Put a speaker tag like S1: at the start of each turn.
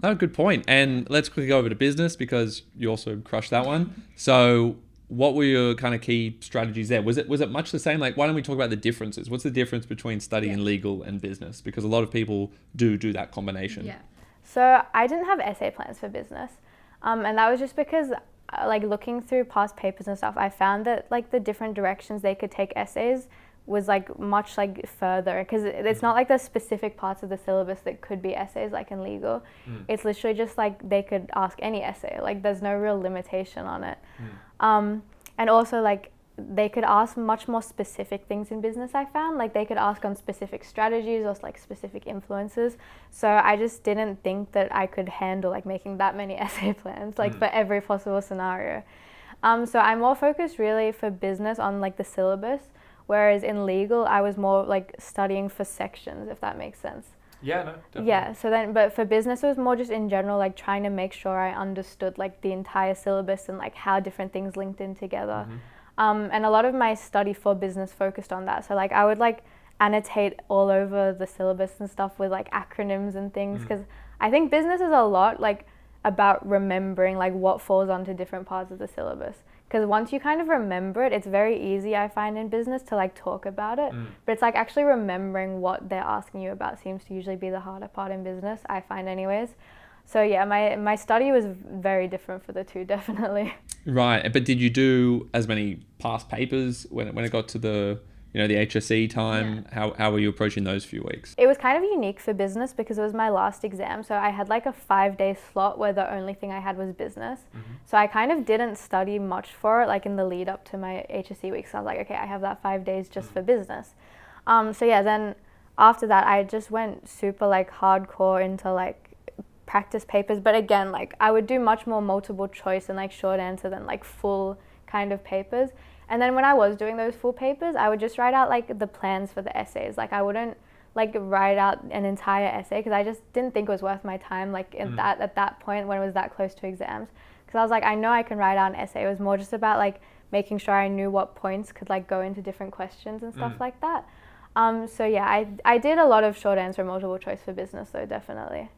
S1: Oh, good point. And let's quickly go over to business because you also crushed that one. So what were your kind of key strategies there? Was it much the same? Like, why don't we talk about the differences? What's the difference between studying legal and business? Because a lot of people do that combination.
S2: Yeah. So I didn't have essay plans for business. And that was just because like looking through past papers and stuff, I found that like the different directions they could take essays was like much like further, because it's not like the specific parts of the syllabus that could be essays like in legal. It's literally just like they could ask any essay, like there's no real limitation on it. And also like they could ask much more specific things in business. I found like they could ask on specific strategies or like specific influences, so I just didn't think that I could handle like making that many essay plans like for every possible scenario. So I'm more focused really for business on like the syllabus, whereas in legal I was more like studying for sections, if that makes sense.
S3: Yeah, no, definitely.
S2: Yeah, so then, but for business it was more just in general, like trying to make sure I understood like the entire syllabus and like how different things linked in together. And a lot of my study for business focused on that. So like I would like annotate all over the syllabus and stuff with like acronyms and things, because I think business is a lot like about remembering like what falls onto different parts of the syllabus. Because once you kind of remember it, it's very easy, I find, in business to like talk about it. But it's like actually remembering what they're asking you about seems to usually be the harder part in business, I find anyways. So yeah, my study was very different for the two, definitely.
S1: Right. But did you do as many past papers when it got to the the HSC time? How were you approaching those few weeks?
S2: It was kind of unique for business because it was my last exam. So I had like a 5-day slot where the only thing I had was business. So I kind of didn't study much for it, like in the lead up to my HSC week. So I was like, okay, I have that 5 days just for business. So yeah, then after that, I just went super like hardcore into like practice papers. But again, like I would do much more multiple choice and like short answer than like full kind of papers. And then when I was doing those full papers, I would just write out like the plans for the essays. Like I wouldn't like write out an entire essay because I just didn't think it was worth my time like at that point when it was that close to exams. Because I was like, I know I can write out an essay. It was more just about like making sure I knew what points could like go into different questions and stuff like that. So yeah, I did a lot of short answer multiple choice for business though, definitely.